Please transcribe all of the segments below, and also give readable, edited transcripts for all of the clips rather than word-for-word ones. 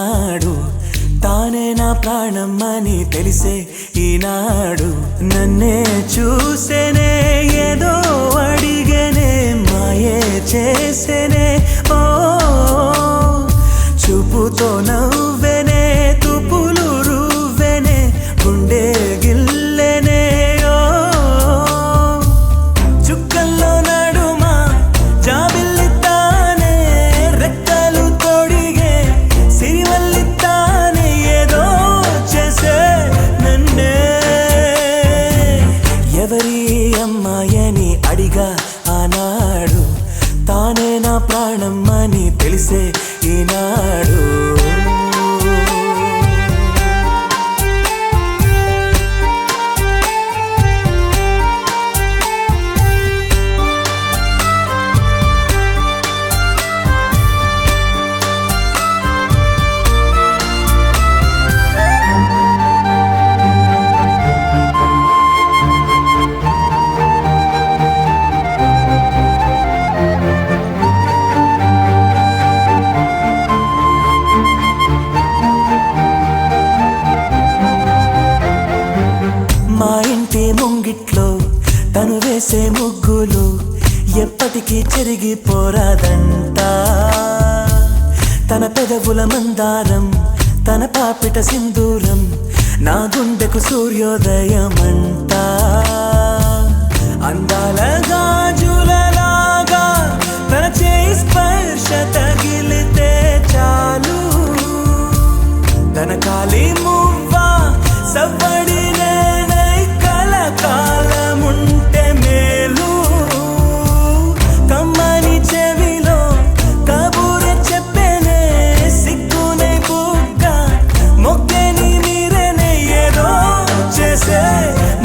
ఈనాడు తానే నా ప్రాణమని తెలిసే ఈనాడు నన్నే చూసేనే ఏదో అడిగేనే మాయే చేసేనే ఓ చూపుతో నవ్వెనే తుపులు రువ్వెనే గుండె గిల్లెనే ఓ చుక్కల్లో నడుమా జాబిల్లితానే రెక్కలు తొడిగే సిరివల్లితానే ఏదో చేసే నన్నే ఎవరి అమ్మాయని అడిగా ఆనాడు తానే నా ప్రాణమని తెలిసే ఈనాడు మా ఇంటి ముంగిట్లో తను వేసే ముగ్గులు ఎప్పటికీ చెరిగిపోరాదంట తన పెదవుల మందారం తన పాపిట సింధూరం నా గుండెకు సూర్యోదయమంట అందాల గాజులలాగా తన చేయి స్పర్శ తగిలితే చాలు తన కాలి మువ్వా సవ్వడి కాలముంటే మేలు కమ్మని చెవిలో కబూరే చెప్పేనే సిగ్గునే బుగ్గ మొగ్గని మీరేనే ఏదో చేసే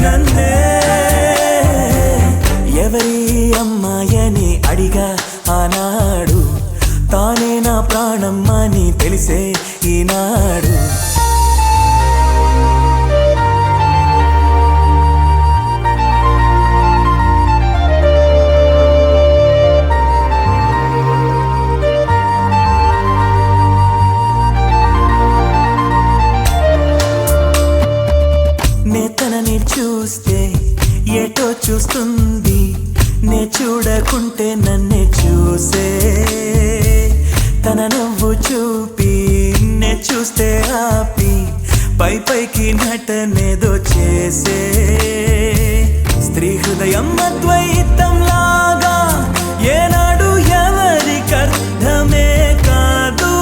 నన్నే ఎవరి అమ్మాయని అడిగా ఆనాడు తానే నా ప్రాణమని తెలిసే ఈనాడు తనని చూస్తే ఏటో చూస్తుంది నే చూడకుంటే నన్నే చూసే తన నవ్వు చూపి నే చూస్తే ఆపి పై పైకి నటనేదో చేసే స్త్రీ హృదయం అద్వైతం లాగా ఏనాడు ఎవరికర్థమే కాదు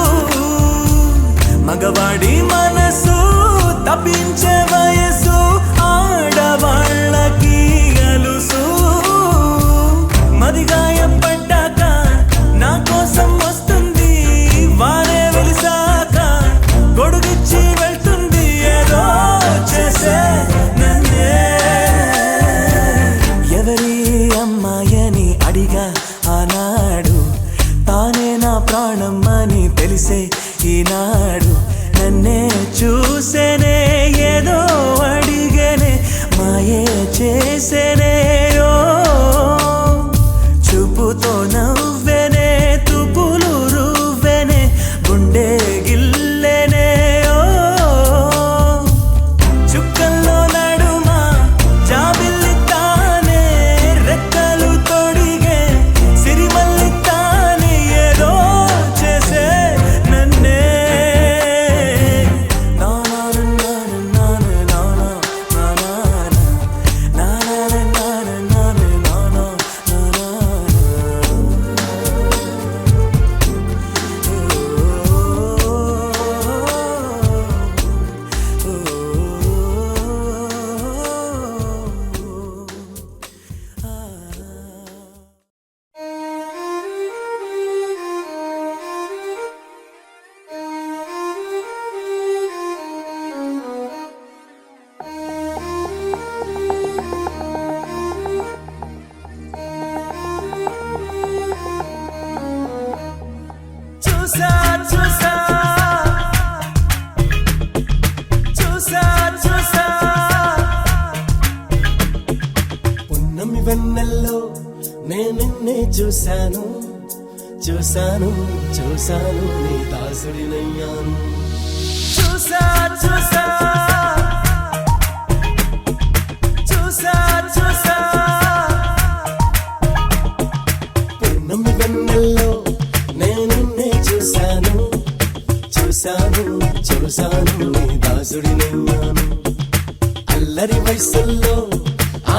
మగవాడి మనసు తప్పించే వయసు ఆడవాళ్ళకి గలుసు మదిగాయపడ్డాక నా కోసం వస్తుంది వారే వెలిసాక గొడుగిచ్చి వెళ్తుంది ఏదో చేసే నన్నే ఎవరి అమ్మాయని అడిగా ఆనాడు తానే నా ప్రాణమని తెలిసే ఈనాడు నన్నే చూసేనే ఏదో అడిగేనే మాయే చేసేనే ఓ చూపుతో నవ్వెనే తుపులు రువ్వెనే గుండె గిల్లెనే ఓ చుక్కల్లో నడుమా జాబిల్లితానే రెక్కలు తొడిగే సిరివల్లితానే ఏదో చేసే నన్నే వెన్నెల్లో నేనిన్నే చూశాను చూశాను చూశాను నీ దాసుడినయ్యాను చూసా చూసా చూసా చూసా పున్నమి వెన్నెల్లో నేనిన్నే చూశాను చూశాను చూశాను నీ దాసుడినయ్యాను అల్లరి వయసుల్లో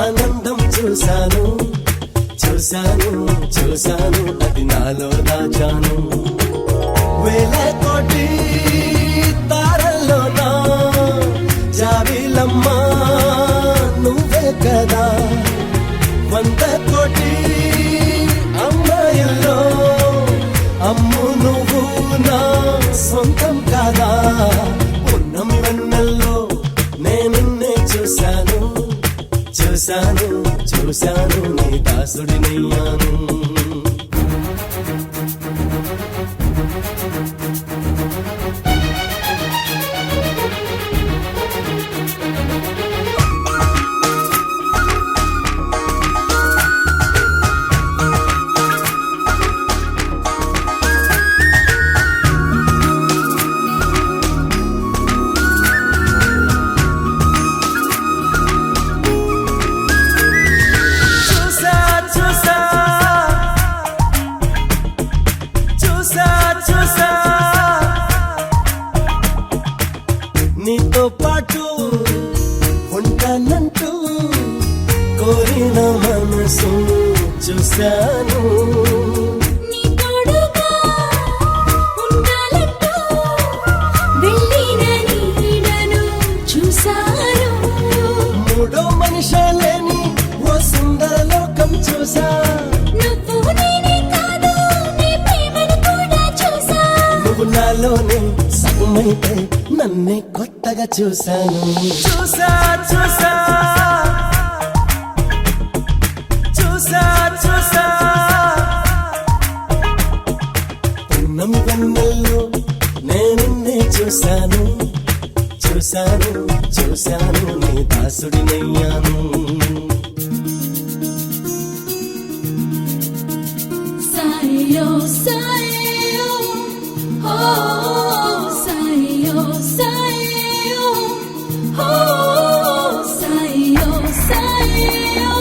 ఆనందం చూశాను చూశాను చూశాను అది నాలో దాచాను వేల కోటి తారల్లోనా జాబిలమ్మా నువ్వే కదా 100 కోటి అమ్మాయిల్లో అమ్ము నువ్వు నా సొంతం కాదా పున్నమి వెన్నెల్లో నేనిన్నే చూశాను చూశాను చూశాను నీ దాసుడినయ్యాను చూసా చూసా చూసా చూసా నీతో పాటు ఉంటానంటూ కోరిన మనసు చూశాను నీ తోడుగా ఉండాలంటూ వెళ్ళిన నీడను చూశాను మూడో మనిషే లేని ఓ సుందర లోకం చూసా నువ్వు నేనే కాదు నీ ప్రేమను కూడా చూసా నువ్వు నాలోనే సగమైతే నన్నే కొత్తగా చూశాను చూసా చూసా చూసా చూసా పున్నమి వెన్నెల్లో నేనిన్నే చూశాను చూశాను చూశాను నీ దాసుడినయ్యాను సాయో సాయో ఓ సాయో సాయో ఓ సాయో సాయో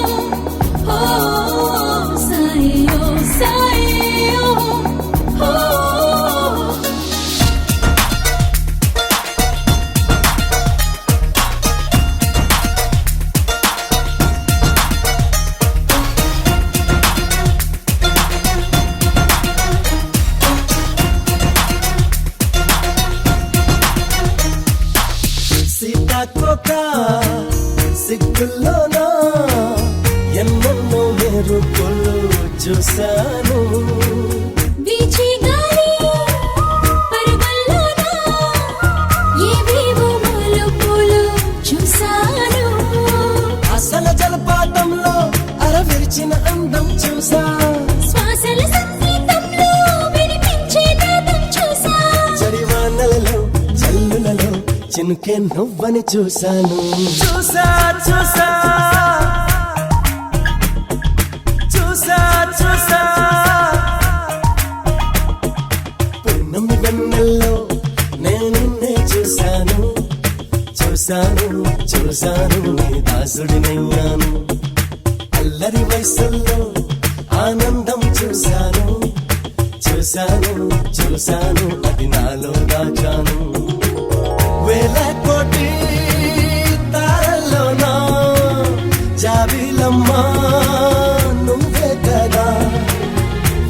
ఓ సాయో సాయో ఓ సీతాకోక సిగ్గుల్లోనా ఎన్నెన్నో మెరుపులు చూశాను వీచి గాలి పరవల్లోన ఏవేవో మలుపులు చూశాను అసలు జలపాతంలో అరవిరిచిన అందం చూసా శ్వాసల సంగీతంలో వినిపించే నాదం చూసా జడివానలలో జల్లులలో చినుకే నువ్వని చూశాను చూసా చూసా చూసా చూసా పున్నమి వెన్నెల్లో నేనిన్నే చూశాను చూశాను చూశాను నీ దాసుడినయ్యాను అల్లరి వయసుల్లో ఆనందం చూశాను చూశాను చూశాను అది నాలో దాచాను వేల కోటి తారల్లోనా జాబిలమ్మా నువ్వే కదా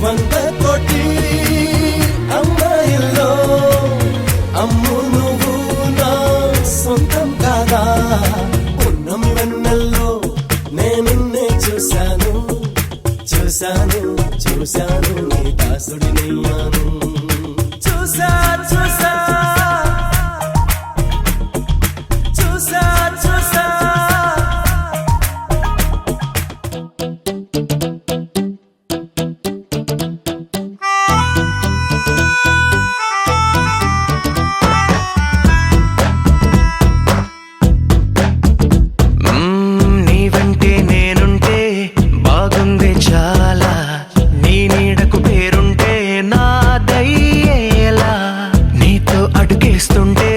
100 కోటి అమ్మాయిల్లో అమ్ము నువ్వు నా సొంతం కాదా పున్నమి వెన్నెల్లో నేనిన్నే చూశాను చూశాను చూశాను నీ దాసుడినయ్యాను చూసా చూసా చూసా చూసా నీ వెంటే నేనుంటే బాగుంది చాలా నీ నీడకు పేరుంటే నాదయ్యేలా నీతో అడుగేస్తుంటే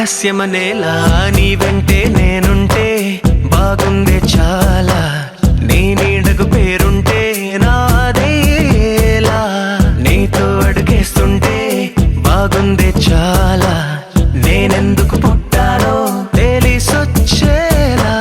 ఆలస్యమనేలా నీ వెంటే నేనుంటే బాగుందే చాలా నీ నీడకు పేరుంటే నాదేలా నీతో అడుగేస్తుంటే బాగుందే చాలా నేనెందుకు పుట్టానో తెలిసొచ్చేలా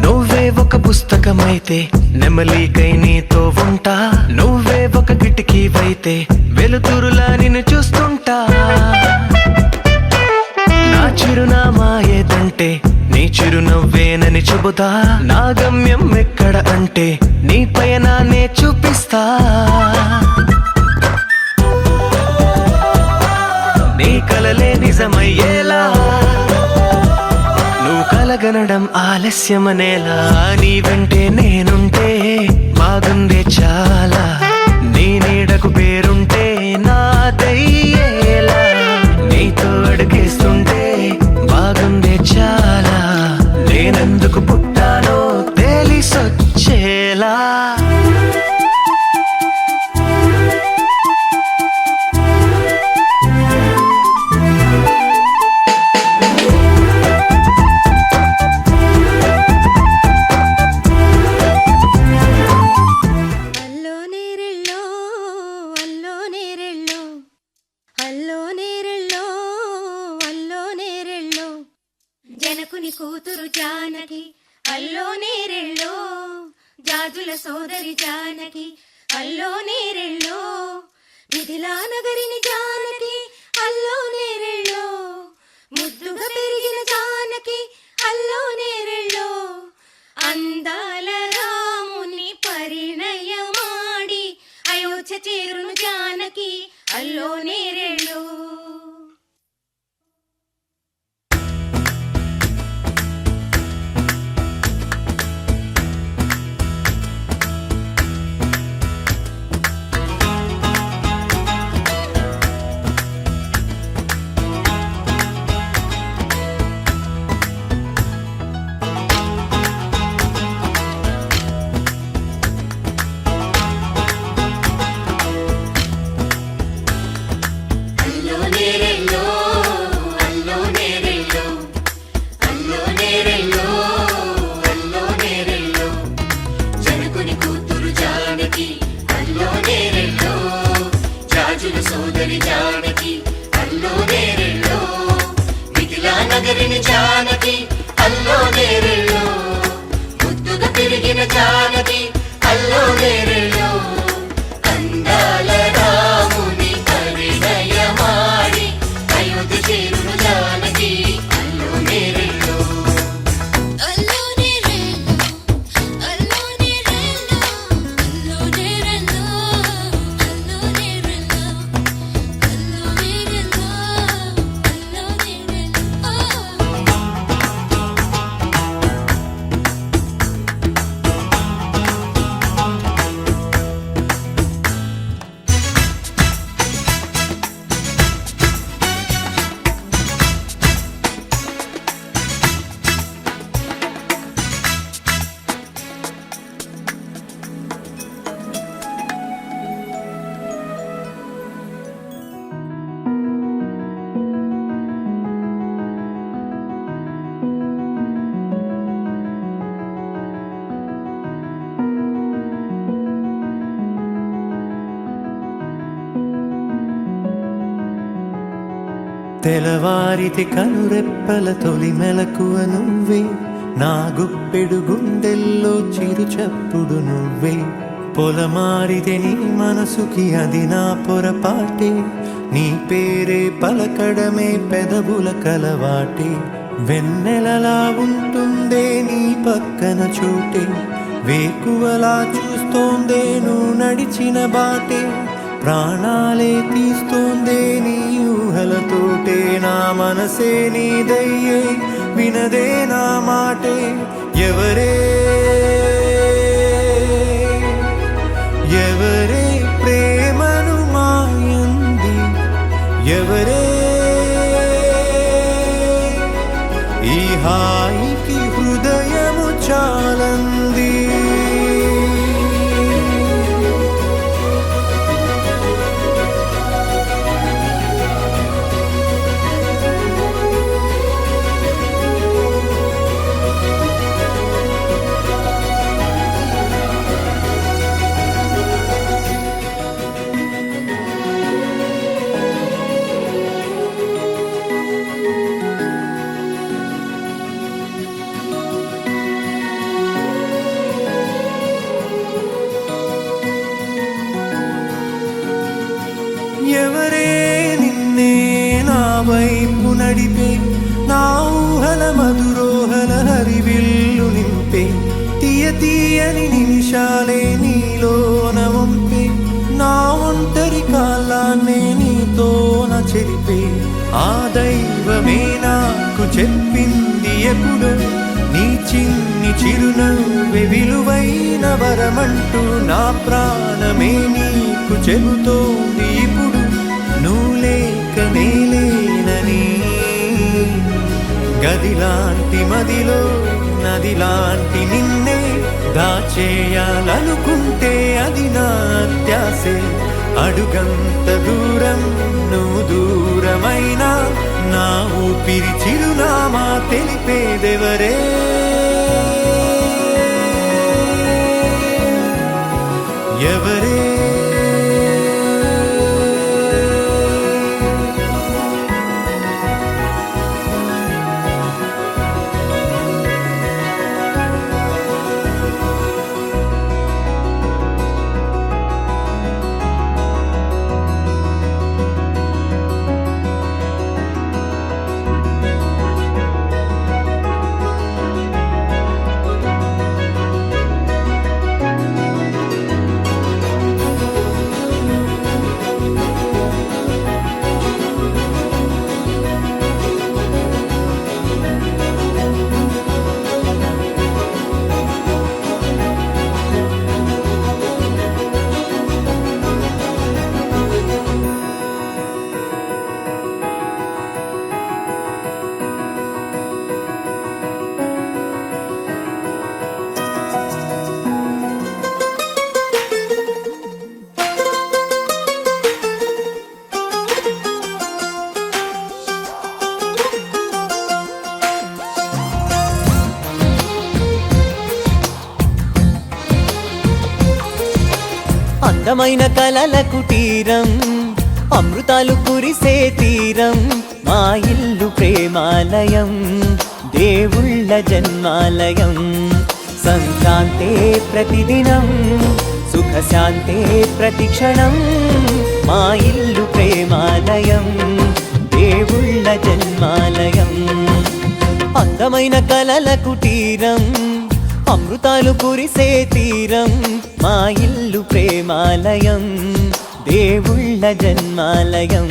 నువ్వే ఒక పుస్తకమైతే నెమలికై నీతో ఉంటా నువ్వే ఒక కిటికీవైతే వెలుతురులా నిన్ను చూస్తుంటా నా చిరునామా ఏదంటే నీ చిరునవ్వేనని చెబుతా నా గమ్యం ఎక్కడ అంటే నీ పయనాన్నే చూపిస్తా నీ కలలే నిజమయ్యేలా నువ్వు కలగనడం ఆలస్యమనేలా నీ వెంటే నేనుంటే బాగుందే చాలా నీ నీడకు పేరుంటే నాదయ్యేలా నీతో అడుగేస్తుంటే బాగుందే చాలా నేనెందుకు పుట్టానో తెలిసొచ్చేలా అల్లో నేరెళ్ళో అల్లో నేరెళ్ళో అల్లో నేరెళ్ళో అల్లో నేరెళ్ళో జనకుని కూతురు జానకి అల్లో నేరెళ్ళో జాజుల సోదరి జానకి అల్లో నేరెళ్ళో మిథిలా నగరిని జానకి అల్లో నేరెళ్ళో ముద్దుగా పెరిగిన జానకి అల్లో నేరెళ్ళో అందాల రాముని పరిణయమాడి అయోధ్య చేరును జానకి అల్లో నేరెళ్ళో నగరిని జానకి అల్లో నేరెళ్ళో ముద్దుగా పెరిగిన జానకి అల్లో నేరెళ్ళో అందాల రాముని పరిణయమాడి అయోధ్య చేరును జానకి అల్లో నేరెళ్ళో అల్లో నేరెళ్ళో అల్లో నేరెళ్ళో అల్లో నేరెళ్ళో అల్లో నేరెళ్ళో అల్లో నేరెళ్ళో అల్లో నేరెళ్ళో తెలవారితి కనురెప్పల తొలి మెలకువ నువ్వే నా గుప్పెడు గుండెల్లో చిరు చప్పుడు నువ్వే పొలమారితే నీ మనసుకి అది నా పొరపాటే నీ పేరే పలకడమే పెదవుల కలవాటే వెన్నెలలా ఉంటుందే నీ పక్కన చోటే వేకువలా చూస్తోందే నువ్వు నడిచిన బాటే ప్రాణాలే తీస్తోందే నీ ఊహలతోటే నా మనసే నీదయ్యే వినదే నా మాటే ఎవరే ఎవరే ప్రేమను మాయంది గడిపే నా ఊహల మధురోహల హరివిల్లు నింపే తీయ తీయని నిమిషాలే నీలోన వంపే నా ఒంటరి కాలాన్నే నీతోన చెరిపే ఆ దైవమే నాకు చెప్పింది ఎప్పుడు నీ చిన్ని చిరునవ్వే విలువైన వరమంటూ నా ప్రాణమే నీకు చెబుతోంది ఇప్పుడు నువ్వు లేక నేలేనని గదిలాంటి మదిలో నదిలాంటి నిన్నే దాచేయాలనుకుంటే అది నా అత్యాసే అడుగంత దూరం నువ్వు దూరమైనా నా ఊపిరి చిరునామా తెలిపేదెవరే ఎవరే అందమైన కలల కుటీరం అమృతాలు కురిసే తీరం మా ఇల్లు ప్రేమాలయం దేవుళ్ళ జన్మాలయం సంక్రాంతే ప్రతిదినం సుఖశాంతే ప్రతిక్షణం మా ఇల్లు ప్రేమాలయం దేవుళ్ళ జన్మాలయం అందమైన కలల కుటీరం అమృతాలు కురిసే తీరం మా ఇల్లు ప్రేమాలయం దేవుళ్ళ జన్మాలయం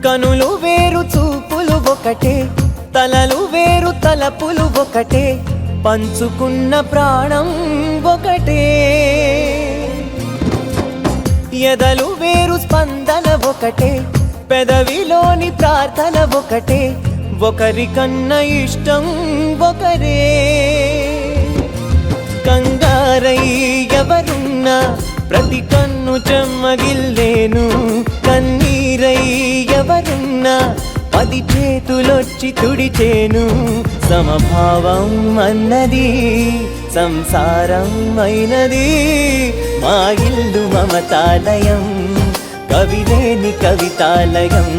కనులు వేరు చూపులు ఒకటే తలలు వేరు తలపులు ఒకటే పంచుకున్న ప్రాణం ఒకటే ఎదలు వేరు స్పందన ఒకటే పెదవిలోని ప్రార్థన ఒకటే ఒకరికన్నా ఇష్టం ఒకరే కంగారై ఎవరున్నా ప్రతి కన్ను చెమ్మగిల్లేను కన్నీరై ఎవరున్నా 10 చేతులొచ్చి తుడిచేను సమభావం అన్నది సంసారం అయినది మా ఇల్లు మమతాలయం కవిలేని కవితాలయం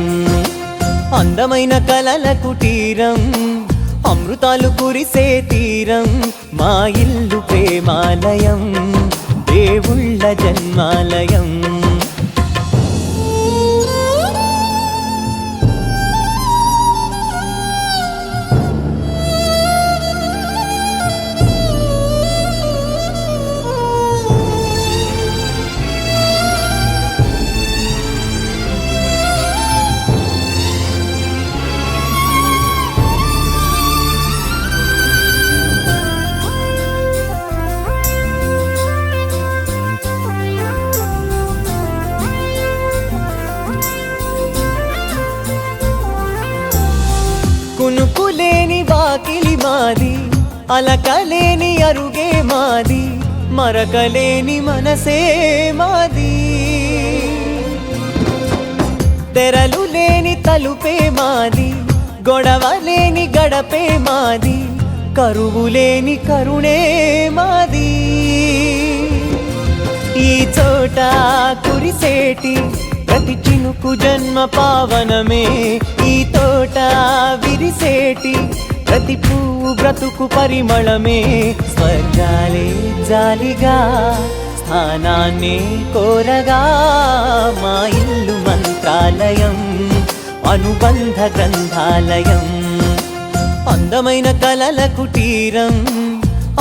అందమైన కలల కుటీరం అమృతాలు కురిసే తీరం మా ఇల్లు ప్రేమాలయం దేవుళ్ళ జన్మాలయం అలకలేని అరుగే మాది, మరకలేని మనసే మాది. తెరలు లేని తలుపే మాది, గొడవ లేని గడపే మాది, కరువు లేని కరుణే మాది. ఈ చోట కురిసేటి ప్రతి చినుకు జన్మ పావనమే, ఈ తోట విరిసేటి ప్రతి పువ్వు బ్రతుకు పరిమళమే. స్వర్గాలే జాలిగా స్థానాన్ని కోరగా, మా ఇల్లు మంత్రాలయం, అనుబంధ గ్రంథాలయం. అందమైన కలల కుటీరం,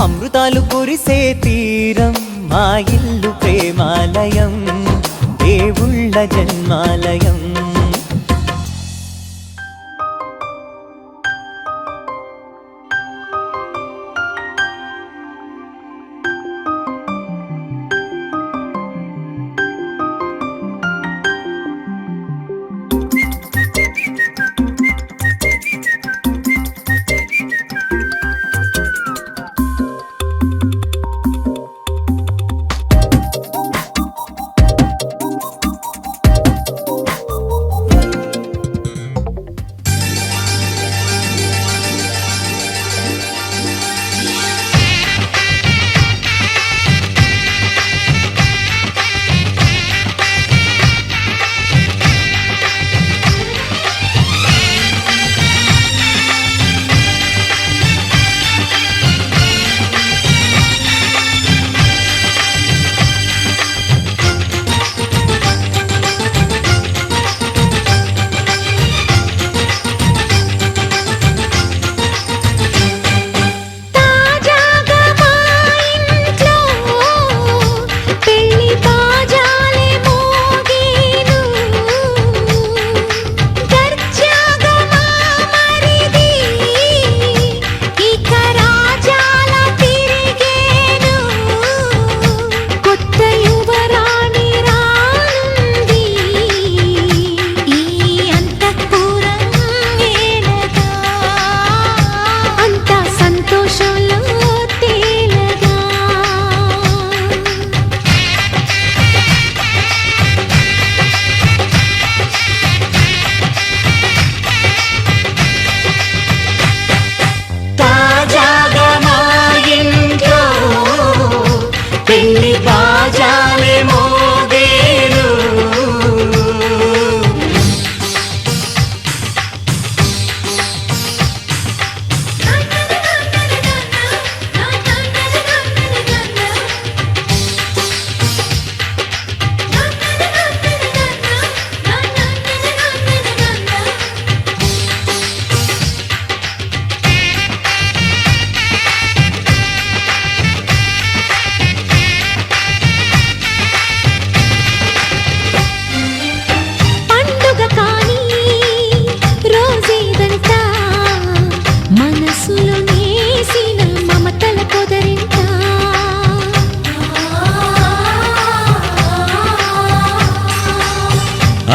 అమృతాలు కురిసే తీరం. మా ఇల్లు ప్రేమాలయం, దేవుళ్ళ జన్మాలయం.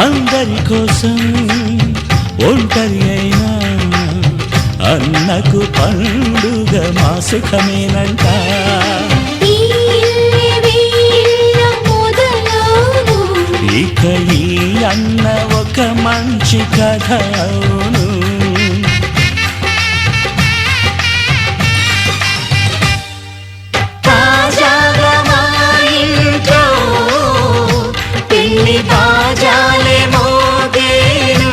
అందరి కోసం ఒంటరి అయినా అన్నకు పండుగ మా సుఖమేనంట. ఇక ఈ అన్న ఒక మంచి కథ అవును. తాజాగా మా ఇంట్లో పెళ్లి బాజాలే మోగేను.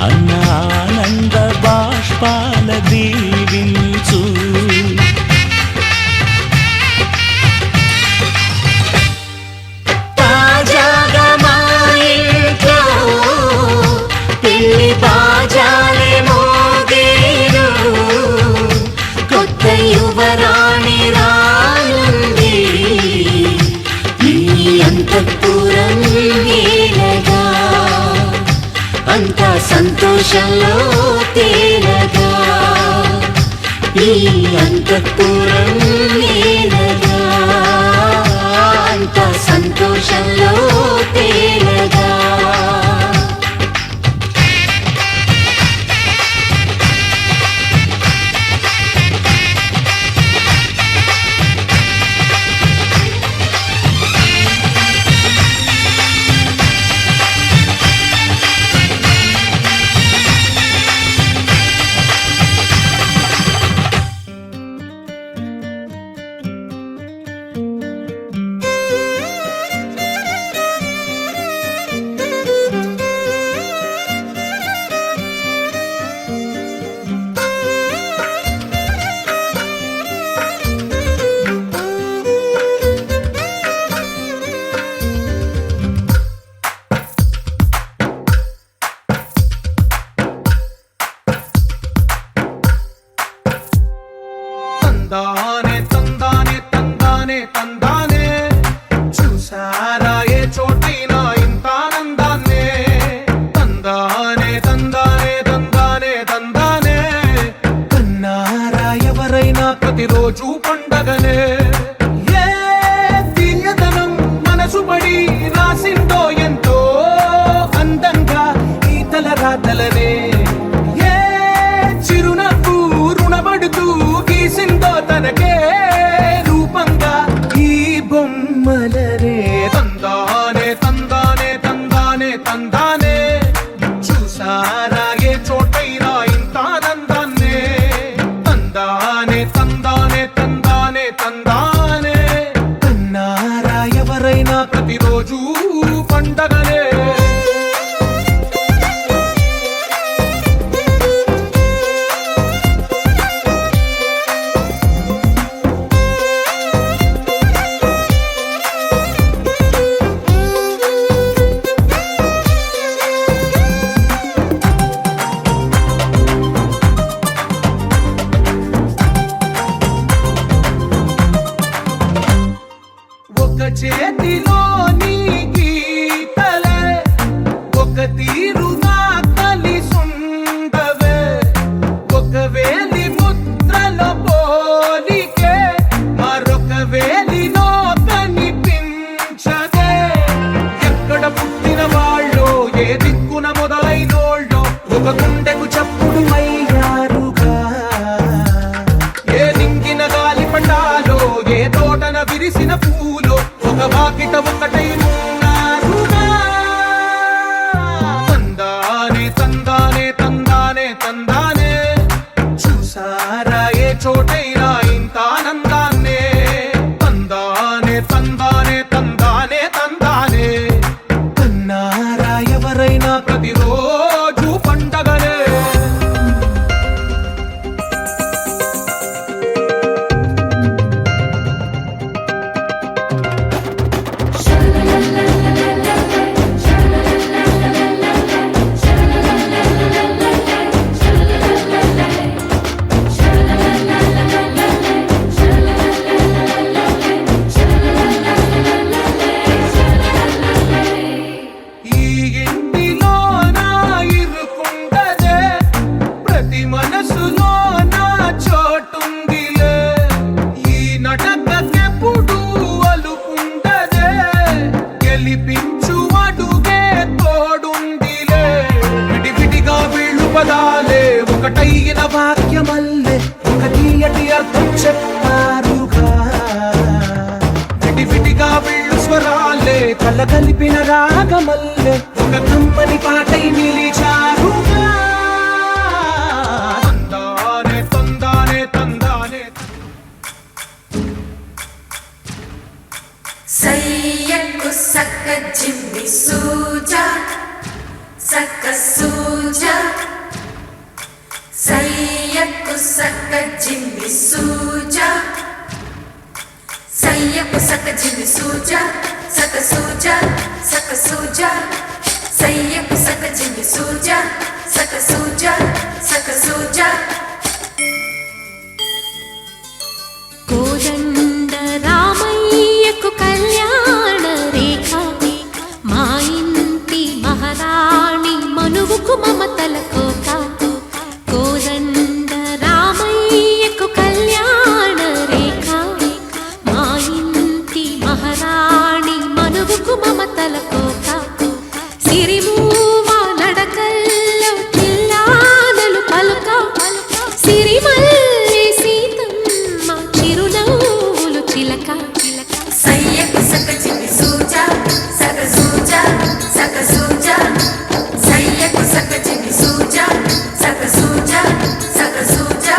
అన్న ఆనంద బాష్పాల దీవించు. తాజాగా మా ఇంట్లో పెళ్లి బాజాలే మోగేను, కొత్త యువరాణి రానుంది ఈ అంతఃపురం ఏలగా, అంతా సంతోషంలో తేలగా ఈ అంతఃపురం ఏలగా, అంతా సంతోషంలో తేలగా. తందానే తందానే తందానే తందానే, చూసారా ఏ చోటైనా ఇంత ఆనందాన్నే. తందానే తందానే తందానే తందానే, కన్నారా ఎవరైనా ప్రతిరోజు పండగనే. ఏ తీయదనం మనసు పడి రాసిందో ఎంతో అందంగా ఈ తలరాతలనే. ఏ చిరునవ్వు రుణపడుతూ గీసిందో తనకే రూపంగా ఈ బొమ్మలనే. తందానే తందానే తందానే తందానే, చూసారా ఏ చోటైనా ఇంత ఆనందాన్నే. తందానే తందానే తందానే తందానే, కన్నారా ఎవరైనా ప్రతిరోజు పండగనే. ఒక చేతిలో నీ గీతలే, ఒక తీరుగా కలిసుండవే. ఒక వేలి ముద్రల పోలికే మరొక వేలిలో కనిపించదే. ఎక్కడ పుట్టిన వాళ్ళో ఏ దిక్కున మొదలైనోళ్ళో ఒక గుండెకు చప్పుడు అయ్యారుగా. ఏ నింగిన గాలి పటాలో ఏ తోటన విరిసిన పూలో ఒక వాకిట ఒకటై ఉన్నారుగా. తందానే తందానే తందానే తందానే, చూసారా ఏ చోటైనా ఇంత ఆనందాన్నే. తందానే తందానే తందానే తందానే, కన్నారా ఎవరైనా ప్రతిరోజు పండగనే. ఈ ఇంటిలో నా ఇరుకుండదే, ప్రతి మనసులో నా చోటుందిలే. ఈ నటకెప్పుడు అలుకుండదే, గెలిపించు అడుగే తోడుందిలే. విడివిడిగా వీళ్ళు పదాలే ఒకటైన వాక్యమల్లే ఒక తీయటి అర్థం చెప్పారుగా. విడివిడిగా వీళ్ళు స్వరాలే కల కలిపిన రాగమల్లే ఒక కమ్మని పాటై నిలిచారుగా. తందానే తందానే తందానే. సయ్యకు సక్క జిమ్మి సూజా సక్క సూ జిమి సూజా సయ్యకు సక జిమి సూజా సక సూజా సక సూజా సయ్యకు సక జిమి సూజా సక సూజా సక సూజా కోదండ రామయ్యకు కళ్యాణ రేఖ మా ఇంటి మహారాణి మనువుకు మమతల కోక కోదండ రామయ్యకు కళ్యాణ రేఖ మా ఇంటి మహారాణి మనువుకు మమతల కోక సిరిమూవా నడకల్లో చిల్లానలు పలుక సిరిమల్లి సీతమ్మ చిరునవ్వులు చిలక సయ్యకు సక జిమి సూజా సక సూజా సక సూజా సయ్యకు సక జిమి సూజా సక సూజా సక సూజా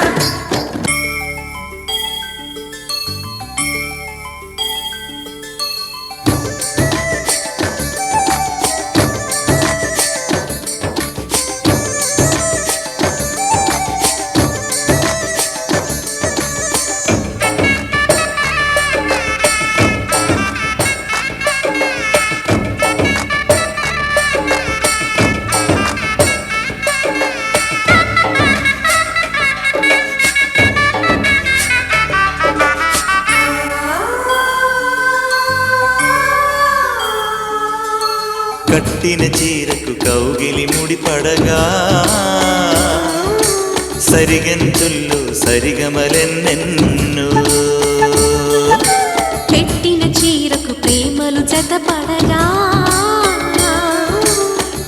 కట్టిన చీరకు కౌగిలి ముడిపడగా సరిగంతుల్లో సరిగమలెన్నెన్ను పెట్టిన చీరకు ప్రేమలు జతపడగా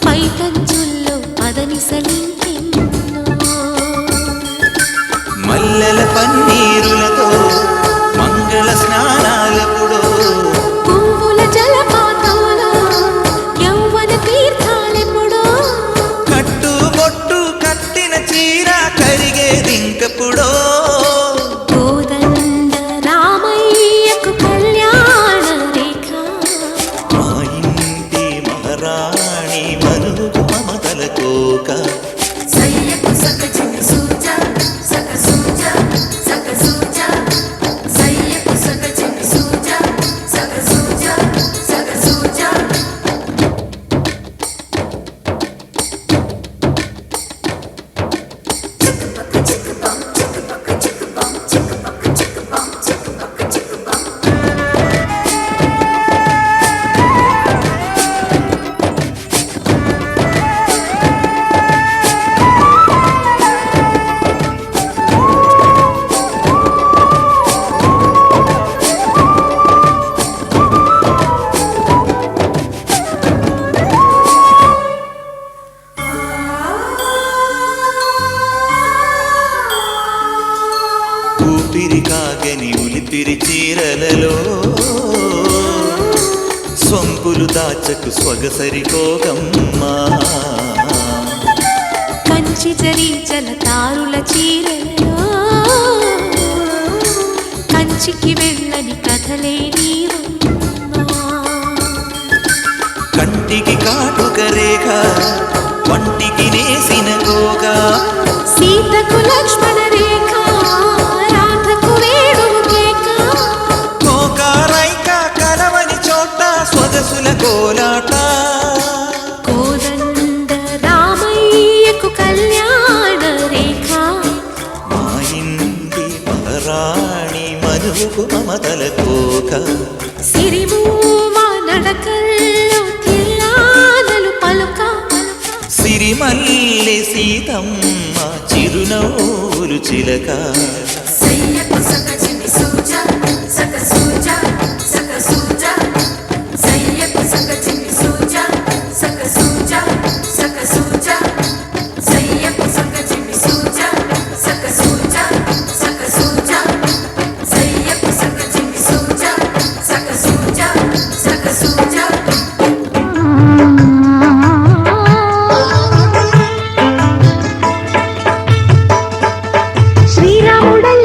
పైకంచుల్లో పదనిసలింకెన్నో మల్లెల పన్నీరులతో మంగళ స్నానాలపుడో పువ్వుల జలపాతంలో యౌవన తీర్థాలెప్పుడో కట్టుబొట్టు కట్టిన చీర కరిగేదింకపుడో కోదండ రామయ్యకు కళ్యాణ రేఖ మా ఇంటి మహారాణి మనువుకు మమతల కోక సయ్యకు సక జిమి సూజా సక సూజా సక సూజా సయ్యకు సక జిమి సూజా సక సూజా సక సూజా చిక్కుబక్క చిక్కుబం చిక్కుబక్క చిక్కుబం చిక్కుబక్క చిక్కుబం చిక్కుబక్క చిక్కుబం ఊపిరి కాగని ఉలిపిరి చీరలలో సొంపులు దాచకు స్వగసరి కోగమ్మా కంచి జరి జలతారుల చీరలలో కంచికి వెళ్ళని కథలే నీవమ్మా కంటికి కాటుక రేఖ వంటికి నేసిన కోగా సీతకు లక్ష్మణ రేఖ రాధకు వేణువు కేక కోకారైక కలవని చోట స్వదసుల కోలాట కోదండ రామయ్యకు కళ్యాణ రేఖ మా ఇంటి మహారాణి మనువుకు మమతల కోక సిరిమూవా నడకల్లో తిల్లానలు పలుక సిరిమల్లి సీతమ్మ చిరునవ్వులు చిలక సయ్యకు సక జిమి సూజా సక సూజా సక సూజా సయ్యకు సక జిమి సూజా సక సూజా సక సూజా సయ్యకు సక జిమి సూజా సక సూజా సక సూజా సయ్యకు సక జిమి సూజా సక సూజా సక సూజా శ్రీరాముడల్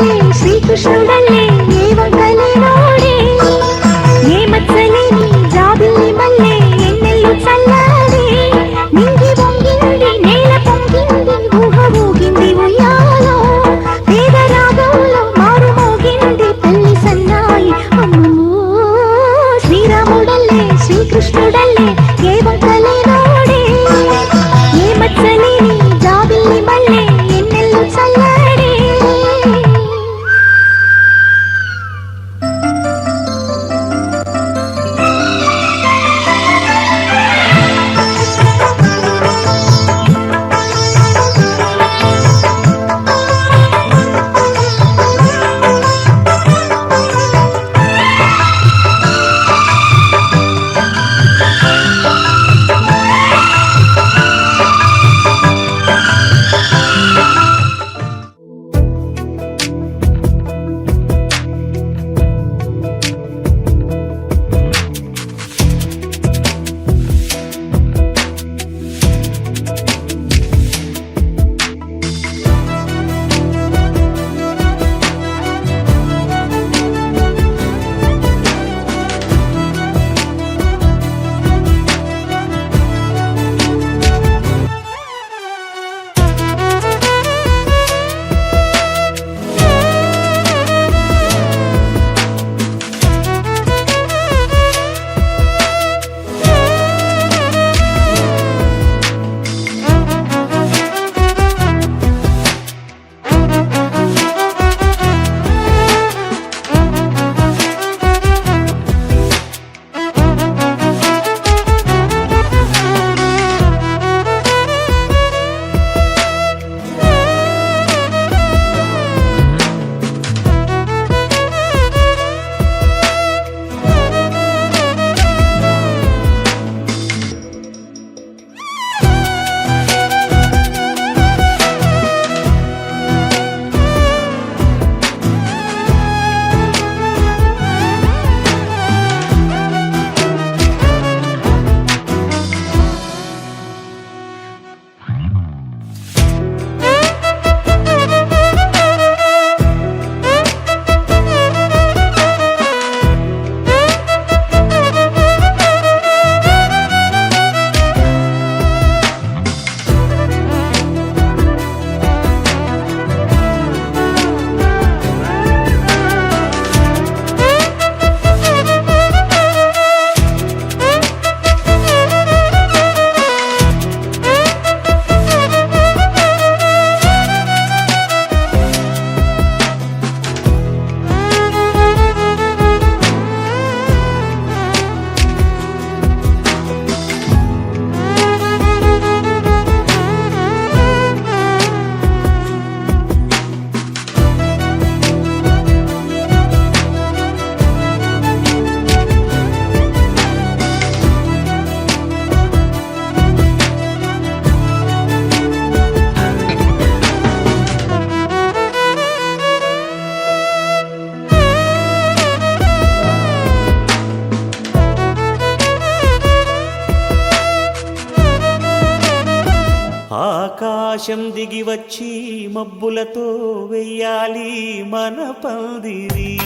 ఆకాశం దిగి వచ్చి మబ్బులతో వెయ్యాలి మన పందిరి.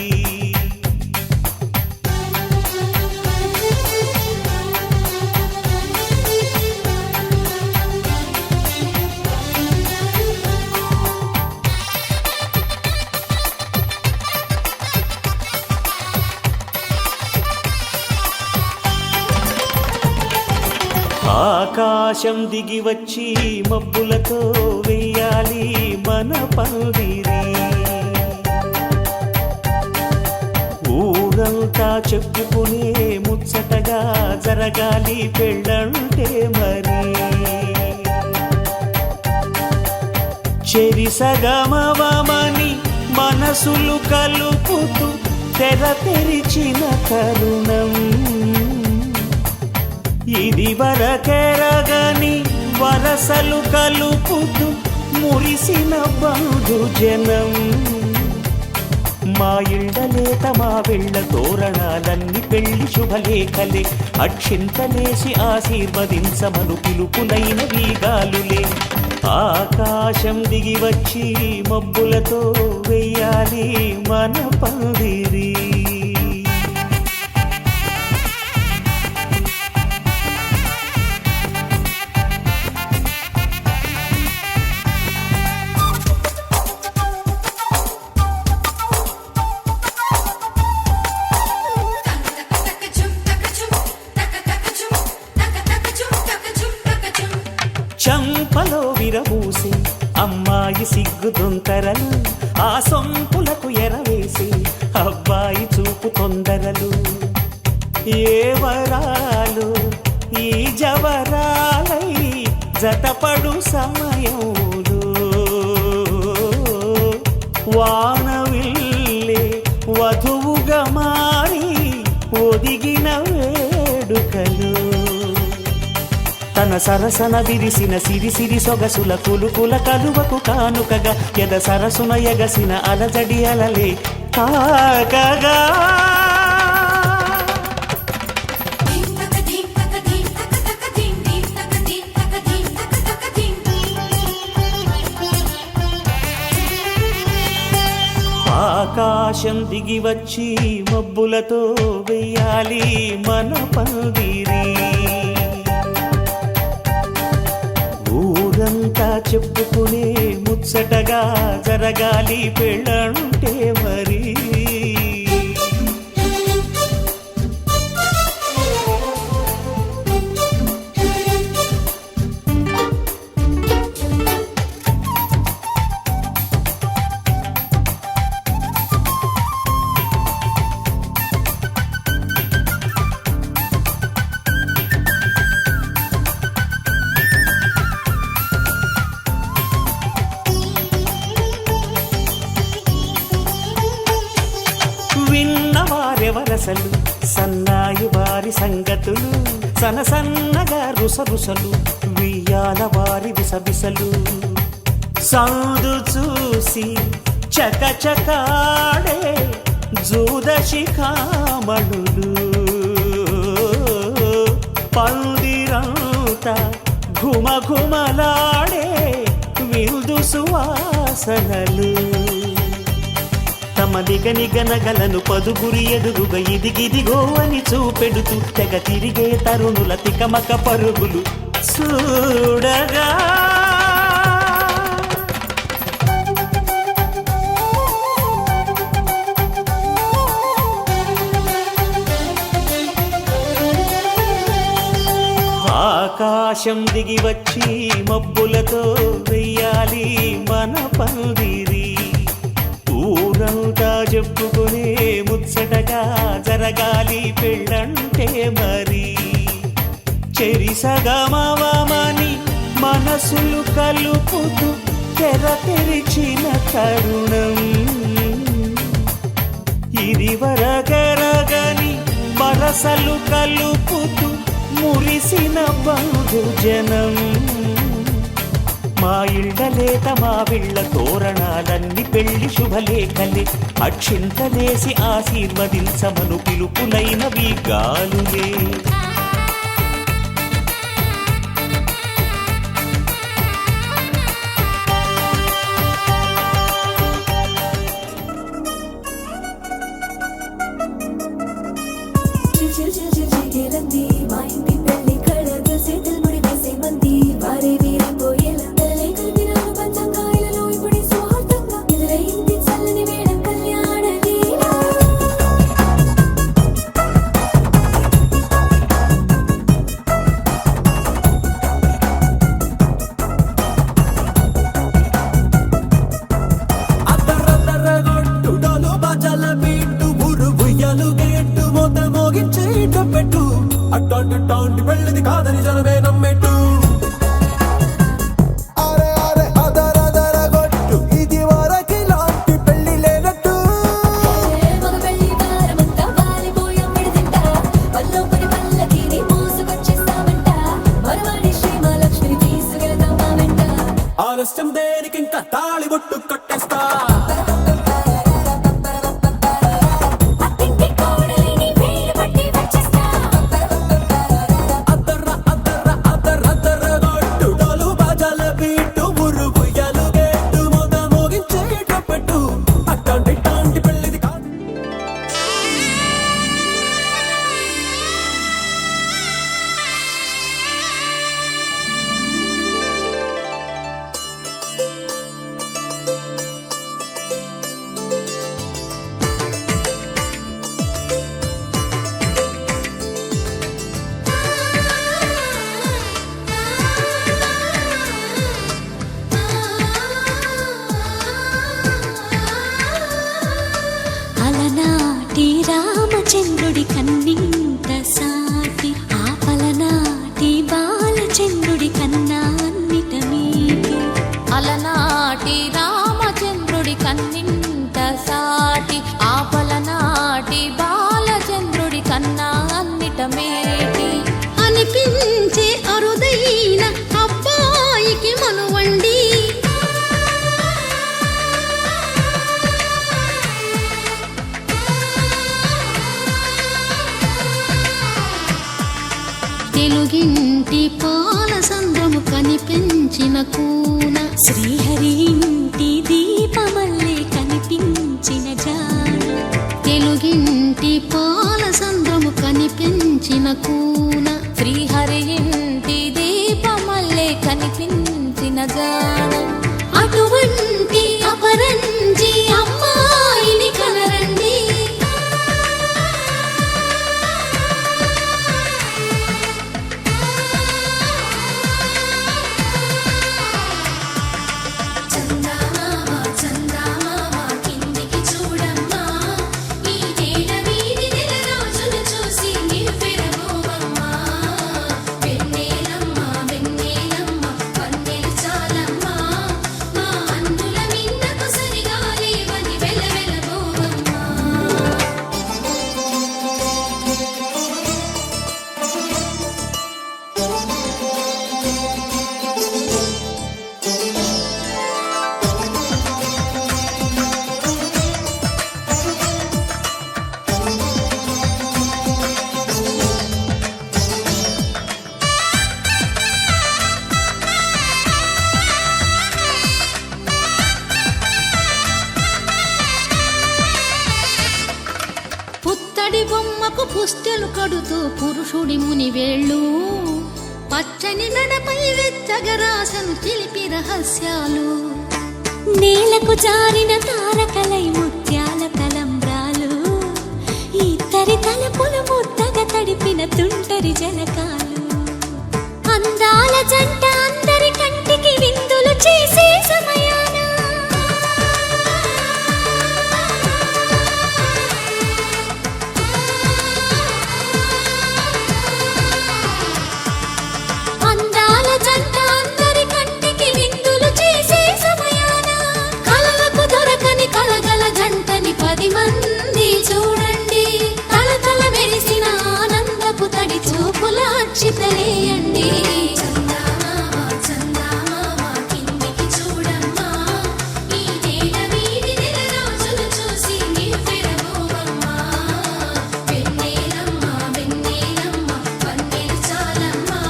ఆకాశం దిగి వచ్చి మబ్బులతో వెయ్యాలి మన పందిరి. ఊరంతా చెప్పుకునే ముచ్చటగా జరగాలి పెళ్ళంటే మరి. చెరిసగమవమని మనసులు కలుపుతూ తెర తెరిచిన తరుణం. ఇది వరకెరగని వరసలు కలుపుతూ మురిసిన బంధుజనం. మా ఇళ్ళలేత మా వెళ్ళ తోరణాలన్నీ పెళ్లి శుభలేఖలే. అక్షింతలేసి ఆశీర్వదించమను పిలుపులైన వీగాలులే. ఆకాశం దిగి వచ్చి మబ్బులతో వెయ్యాలి మన పందిరి. చంపలో విరబూసి అమ్మాయి సిగ్గు దొంతరలు. ఆ సొంపులకు ఎరవేసి అబ్బాయి చూపు తొందరలు. ఏ వరాలు ఈ జవరాలై జతపడు సమయంలో. వానవిల్లే వధువుగా మారి ఒదిగిన వేడుకలు. తన సరసన విరిసిన సిరిసిరి సొగసుల కులుకుల కలువకు కానుకగా ఎద సరసున ఎగసిన అలజడి అలలే తాకగా. ఆకాశం దిగి వచ్చి మబ్బులతో వెయ్యాలి మన పందిరి. ఊరంతా చెప్పుకునే ముచ్చటగా జరగాలి పెళ్ళంటే మరి. విన్నవారెవరసలు సన్నాయి వారి సంగతులు. సనసన్నగా రుసరుసలు వియ్యాల వారి విసవిసలు. సౌదు చూసి చకచకాడే జూదశిఖామణులు. పందిరంతా ఘుమఘుమలాడే విందు సువాసనలు. తమ నిగనిగనగలను పదుగురి ఎదురుగా ఇదిగిదిగో అని చూపెడుతూ తెగ తిరిగే తరుణుల తికమక పరుగులు చూడగా. ఆకాశం దిగి వచ్చి మబ్బులతో వెయ్యాలి మన పందిరి. ఊరంతా చెప్పుకునే ముచ్చటగా జరగాలి పెళ్ళంటే మరి. చెరిసగమవమని మనసులు కలుపుతూ తెర తెరిచిన తరుణం. ఇది వరగరగని వరసలు కలుపుతూ మురిసిన బంధుజనం. మా ఇళ్ళలేత మా విళ్ళ తోరణాలన్నీ పెళ్లి శుభలేఖలే. అక్షింతలేసి ఆశీర్వదించమను పిలుపులైన వీగాలులే. అట్టాంటి పెళ్ళిది కాదని జనమే నమ్మెట్టు అరే అరే అదర గొట్టు ఇది వరకి లాంటి పెళ్లి లేనట్టు మగ పెళ్లి వారమంతా వాలిపోయాం విడిదింట పల్లోపడి పల్లకిని మోసుకొచ్చేస్తామంట మరవాడి శ్రీమహాలక్ష్మిని తీసుకెళ్తాం మా వెంట ఆలస్యం దేనికి ఇంకా తాళి బొట్టు కట్టేస్తా అత్తింటి కోడలిని వేలు పట్టి వచ్చేస్తా అద్దర గొట్టు డోలు బాజాల బీటు మురుగు ఎలుగెట్టు మొద మోగించేటప్పుడు అట్టాంటి పెళ్ళిది కాదు అలనాటి రామచంద్రుడి కన్నింత సాటి ఆపలనాటి బాలచంద్రుడి కన్నా అన్నిట మీటి అలనాటి రామచంద్రుడి కన్నింత సాటి ఆపలనాటి బాలచంద్రుడి కన్నా అన్నిట మేటి అనిపించే అరుదైన అబ్బాయికి మనువండి తెలుగింటి పాల సంద్రము కనిపించిన కూన శ్రీహరి ఇంటి దీపమల్లే కనిపించిన జాన తెలుగింటి పాల సంద్రము కనిపించిన కూన శ్రీహరి ఇంటి దీపమల్లే కనిపించిన గానం అటువంటి అపరంజి అమ్మాయిని కనరండి చందమామ కిందికి చూడమ్మా ఈ నేల వీధి నెల రోజులు చూసి నివ్వెరబోవమ్మా వెన్నెలమ్మ పన్నెలు చాలమ్మా మా అందుల మిన్నకు సరిగా లేవని వెలవెలబోవమ్మా పుత్తడి బొమ్మకు పుస్తెలు కడుతూ పురుషుడి ముని వేళ్ళు పచ్చని మెడపై వెచ్చగరాసను చిలిపి రహస్యాలు నేలకు జారిన తారకలై ముత్యాల తలంబ్రాలు ఇద్దరి తలపులు ముద్దగా తడిపిన తుంటరి జలకాలు అందాల జంట అందరి కంటికి విందులు చేసే సమయాన అందాల జంట అందరి కంటికి విందులు చేసే సమయాన కలలకు దొరకని కలగల జంటని 10 మంది చూడండి తలతల మెరిసిన ఆనందపు తడి చూపుల అక్షితలేయండి చందమామ కిందికి చూడమ్మా ఈ నేల వీధి నెల రోజులు చూసి నివ్వెరబోవమ్మా వెన్నెలమ్మ పన్నెలు చాలమ్మా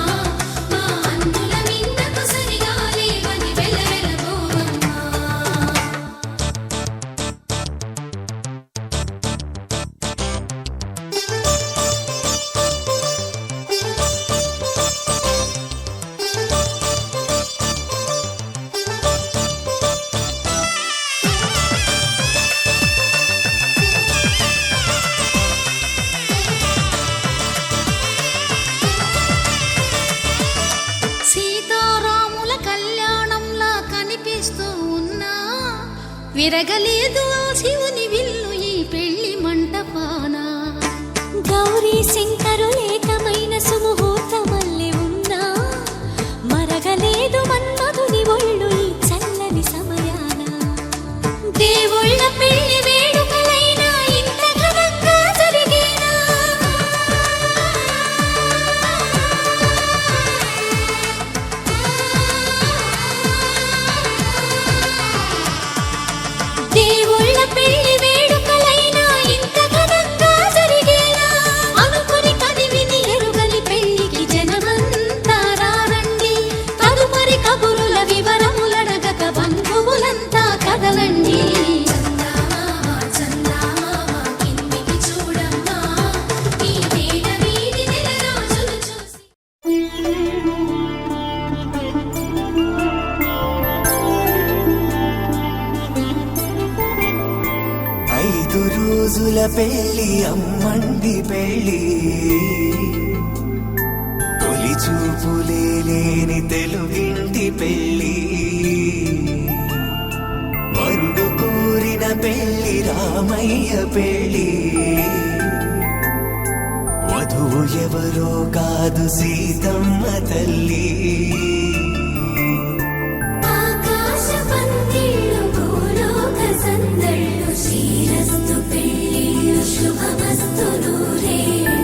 మా అందుల మిన్నకు సరిగా లేవని వెలవెలబోవమ్మా సీతారాముల కళ్యాణంలా కనిపిస్తూ ఉన్నా విరగలేదు ఆ శివుని విల్లు ఈ పెళ్లి మంటపాన గౌరీ శంకరులేకమైన సుము రోజుల పెళ్ళి అమ్మండి పెళ్ళి తొలి చూపులే లేని తెలుగింటి పెళ్ళి వరుడు కోరిన పెళ్ళి రామయ్య పెళ్ళి వధువు ఎవరో కాదు సీతమ్మ తల్లి ఆకాశ పందిళ్ళు భూలోక సందళ్ళు శ్రీరస్తు పెళ్ళిళ్ళు శుభమస్తు నూరేళ్ళు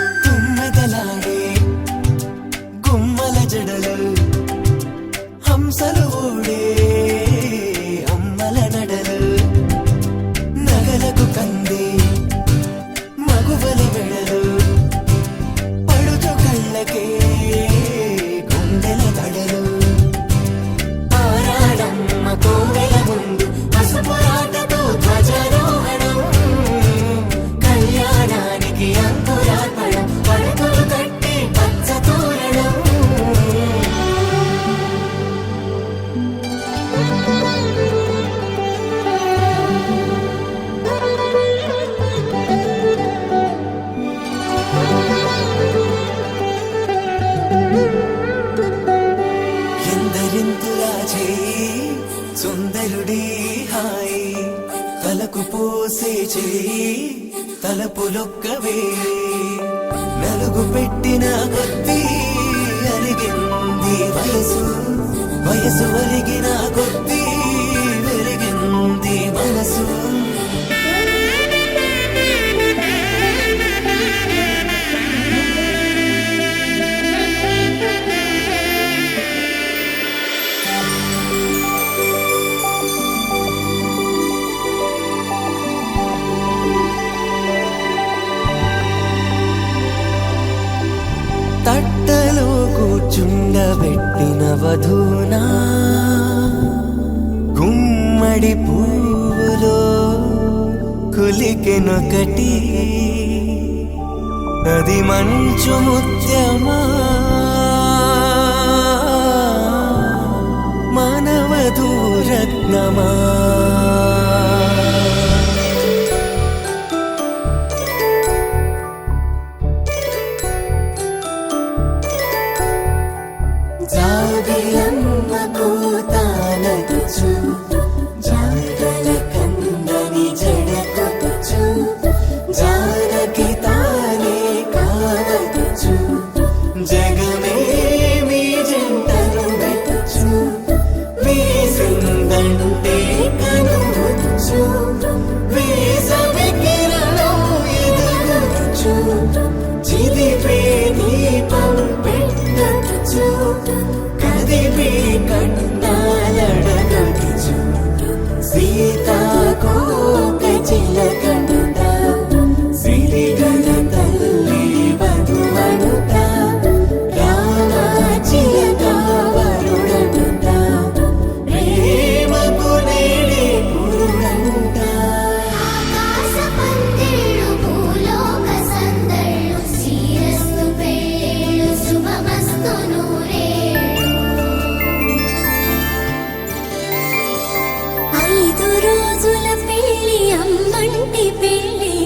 గుమ్మెదలాడే గుమ్మల జడలు హంసలు ఊడే అమ్మల నడలు నగలకు కంది మగువల వెడలు పడుచు కళ్ళకే గుండెల తడలు ఆరాడమ్మ కోవెల ముందు పసుపు రాతతో ధ్వజారోహణం కళ్యాణానికి అంకురార్పణం పడకలు కట్టి పచ్చ తోరణం ఎందరింతులా చేయి సుందరుడి హాయి తలకు పోసే చేయి తలపులొక్కవే నలుగు పెట్టిన కొద్దీ అలిగింది వయసు వయసు ఒలిగిన కొద్దీ వెలిగింది మనసు తట్టలో కూర్చుండబెట్టిన వధూనా గుమ్మడి పువ్వులో కులికెనొకటి అది మంచు ముత్యమా మానవధూ రత్నమా జాబిలమ్మ కూతానదుచు జాగల కందని జడకొచ్చు జానకి తానే కావదుచు జగమే మీ జంటను వెతుచు వీసిందంటే కనువచ్చు వీసవి కిరణం ఎదుగుచు చిదిపే దీపం పెట్టచ్చు కదిపే కన్నాలడగచ్చు సీతాకోక చిలకనుట సిరిగల తల్లి వధువనుట రామ చిలక వరుడనుట ప్రేమకు నేడే పురుడంట ఆకాశ పందిళ్ళు భూలోక సందళ్ళు శ్రీరస్తు పెళ్ళిళ్ళు శుభమస్తు నూరేళ్ళు 5 రోజుల పెళ్ళి అమ్మంటి పెళ్ళి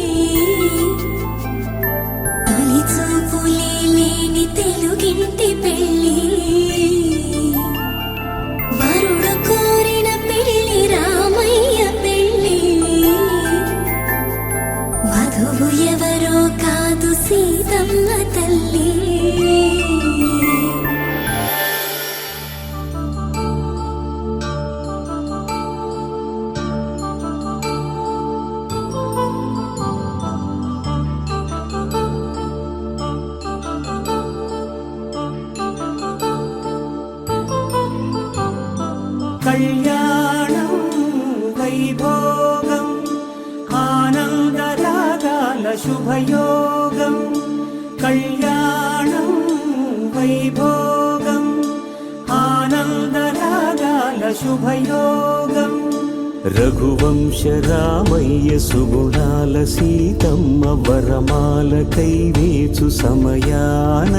తొలి చూపులే లేని తెలుగింటి పెళ్ళి వరుడు కోరిన పెళ్ళి రామయ్య పెళ్ళి వధువు ఎవరో కాదు సీతమ్మ తల్లి కళ్యాణం వైభోగం ఆనందరాగాల శుభయోగం కళ్యాణం వైభోగం ఆనందరాగాల శుభయోగం రఘువంశ రామయ్య సుగుణాల సీతమ్మ వరమాల కైవేచు సమయాన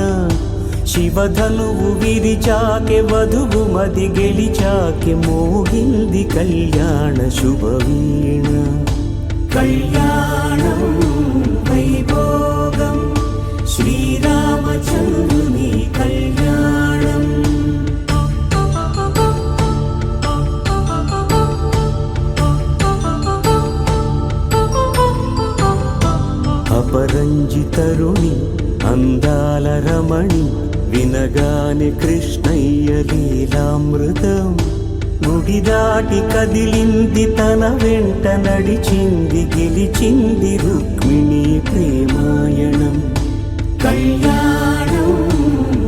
శివధనువు విరిచాకె వధువు మది గెలిచాకె మోగింది కళ్యాణ శుభవీణ కళ్యాణం వైభోగం శ్రీరామచంద్రుని కళ్యాణం అపరంజి తరుణి అందాల రమణి వినగానే కృష్ణయ్య లీలామృతం గుడి దాటి కదిలింది తన వెంట నడిచింది గెలిచింది రుక్మిణి ప్రేమాయణం కళ్యాణం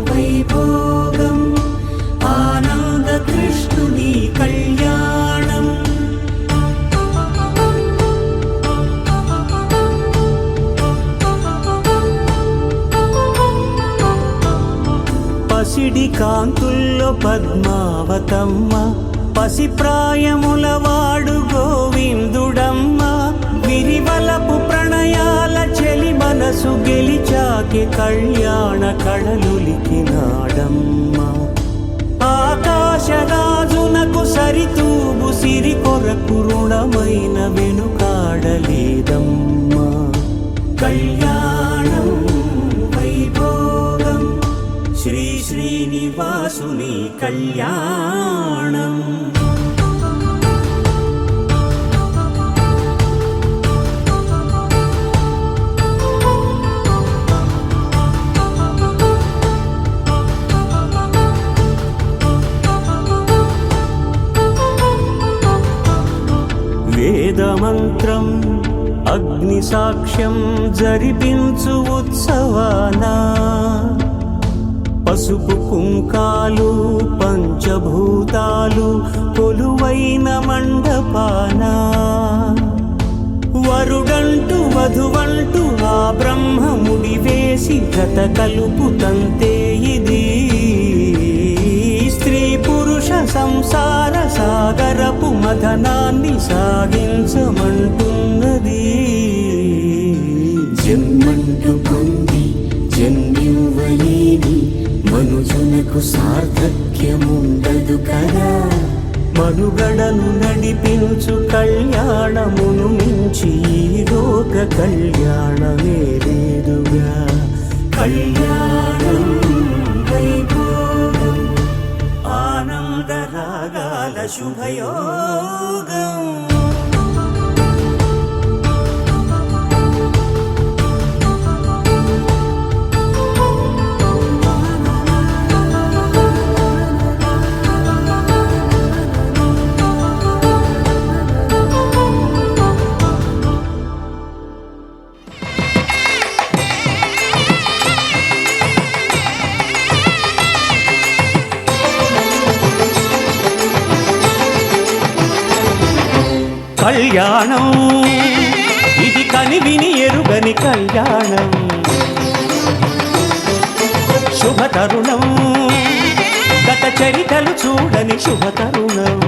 వైభోగం ఆనంద కృష్ణుని కళ్యాణం పసిడి కాంతుల్లో పద్మావతమ్మ పసిప్రాయముల వాడు గోవిందుడమ్మ విరివలపు ప్రణయాల చెలి మనసు గెలిచాకే కళ్యాణ కళలులికినాడమ్మ ఆకాశరాజునకు సరితూబు సిరి కొరకు రుణమైన వెనుకాడలేదమ్మ కళ్యాణం వైభోగం శ్రీ శ్రీనివాసుని కళ్యాణం వేదమంత్రం అగ్ని సాక్ష్యం జరిపించు ఉత్సవానా పసుపు కుంకాలు పంచభూతాలు కొలువైన మండపాన వరుడంటూ వధువంటూ ఆ బ్రహ్మముడి వేసి గత కలుపు తంతే ఇది స్త్రీ పురుష సంసార సాగరపు మథనాన్ని సాగించమంటున్నది జన్మంటూ పొంది జన్మివ్వలేని మనుజునకు సార్థక్యముండదు కదా మనుగడను నడిపించు కళ్యాణమును మించి ఈ లోక కళ్యాణమే లేదుగా కళ్యాణం వైభోగం ఆనంద రాగాల శుభయోగం కళ్యాణం ఇది కనివిని ఎరుగని కళ్యాణం శుభతరుణం గత చరితలు చూడని శుభతరుణం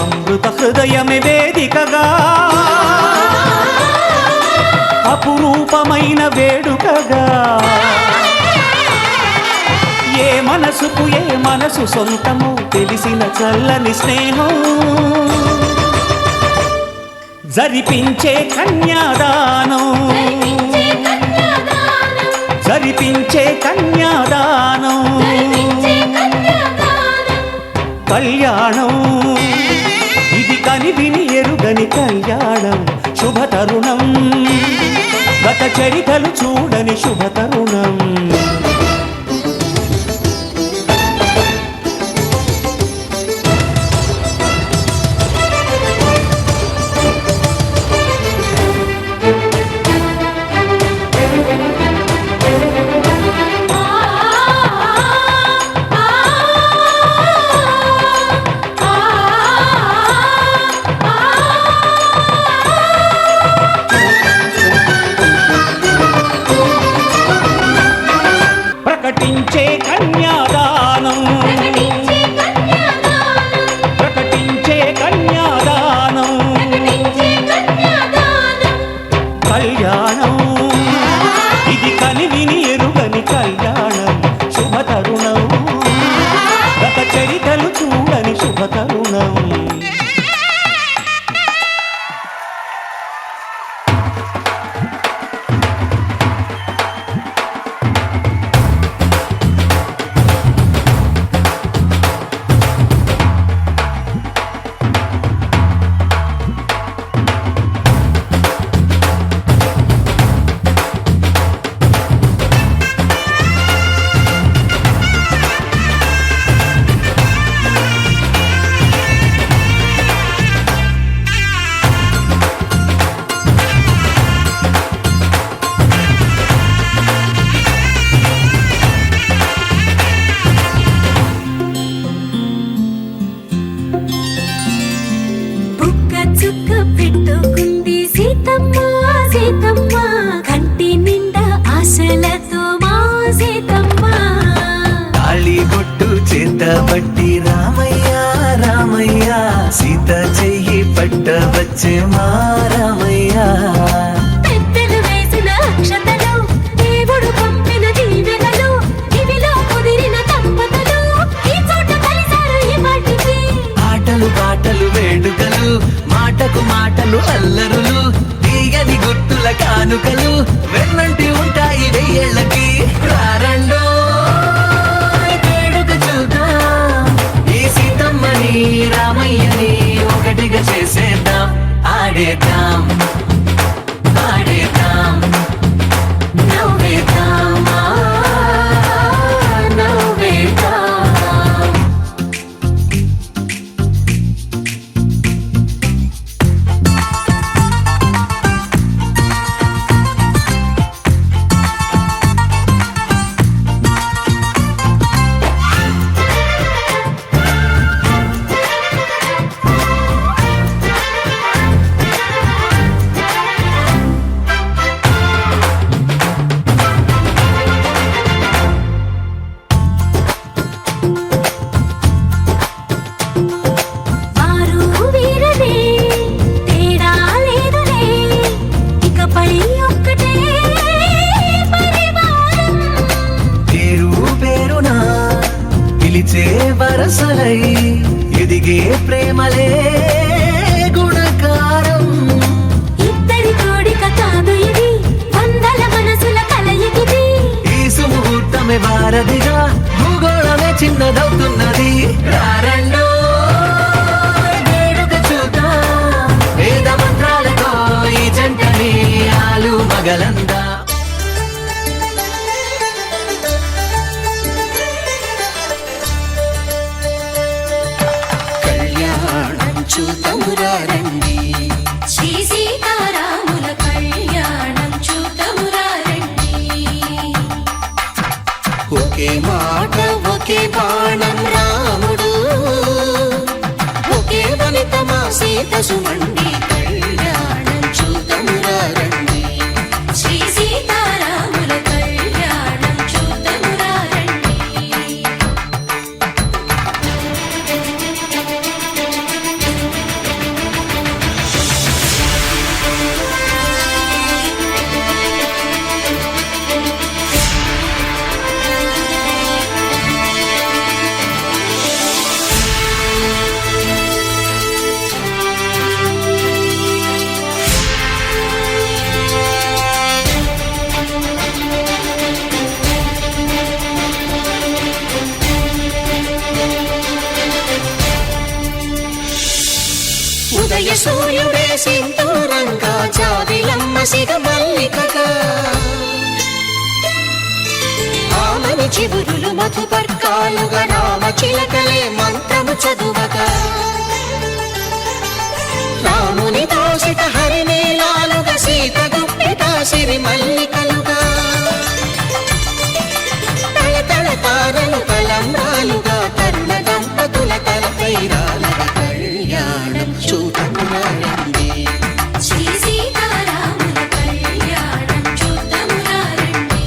అమృత హృదయమే వేదికగా అపురూపమైన వేడుకగా ఏ మనసుకు ఏ మనసు సొంతము తెలిసిన చల్లని స్నేహం జరిపించే కన్యాదానం జరిపించే కన్యాదానం కళ్యాణం ఇది కనివిని ఎరుగని కళ్యాణం శుభతరుణం గత చరితలు చూడని శుభతరుణం చుక్క పెట్టుకుంది సీతమ్మ సీతమ్మ కంటి నిండా ఆశలతో మా సీతమ్మ తాళి బొట్టు చేత పట్టి రామయ్య రామయ్య సీత చెయ్యి పట్ట వచ్చే మా రామయ్య పెద్దలు వేసిన అక్షతలు దేవుడు పంపిన దీవెనలు ఇవిలో కుదిరిన దంపతులు ఈ చోట కలిసారు ఈ పాటికి ఆటలు పాటలు వేడుకలు మాటకు మాటలు అల్లరులు తీయని గుర్తుల కానుకలు వెన్నంటి ఉంటాయి వెయ్యేళ్ళకి రారండో వేడుక చూద్దాం ఈ సీతమ్మని రామయ్యని ఒకటిగా చేసేద్దాం ఆడేద్దాం ఆడేద్దాం నవ్వేద్దాం నవ్వేద్దాం వారు వీరలే తేడా లేదులే ఇకపై ఒక్కటే పరివారం పేరు పేరున పిలిచే వరసలై ఎదిగే ప్రేమలే గుణకారం ఇద్దరి కోడిక కాదు ఇది వందల మనసుల కలయికిది ఈ సుముహూర్తమే వారధిగా భూగోళమే చిన్నదవుతున్నది రారండో వేడుక చూద్దాం వేద మంత్రాలతో ఈ జంటని ఆలు మగలందా కళ్యాణం చూతమురా రండి శ్రీ సీతారాముల కళ్యాణం చూతమురా రండి ఒకే మాట ఒకే బాణం రాముడు ఒకే వనిత మా సీత సుమండి కళ్యాణం చూతమురా రండి శ్రీ సీతారాముల కళ్యాణం చూతమురా రండి ఉదయ సూర్యుడే సింధూరంగా జాబిలమ్మ సిగ మల్లికగా ఆమని చివురులు మధుపర్కాలుగా రామ చిలకలే మంత్రము చదువగా రాముని దోసిట హరినీలాలుగా సీత గుప్పిట సిరి మల్లికలుగా తళతళ తారలు కలంబ్రాలుగా తరుణ దంపతుల తలపై రాలగా కళ్యాణం చూతమురా రండి శ్రీ సీతారాముల కళ్యాణం చూతమురా రండి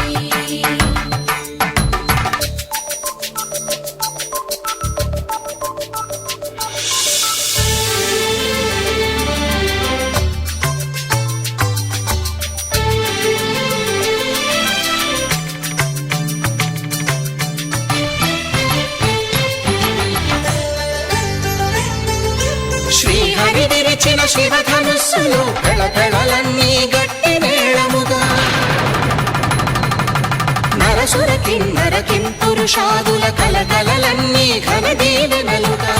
శ్రీహరి విరిచిన శివధనుస్సులు కళకళలన్నీ గట్టి మేళముగా నరసుర కిన్నర కింపురుషాదుల కలకలలన్నీ ఘన దీవెనలుగా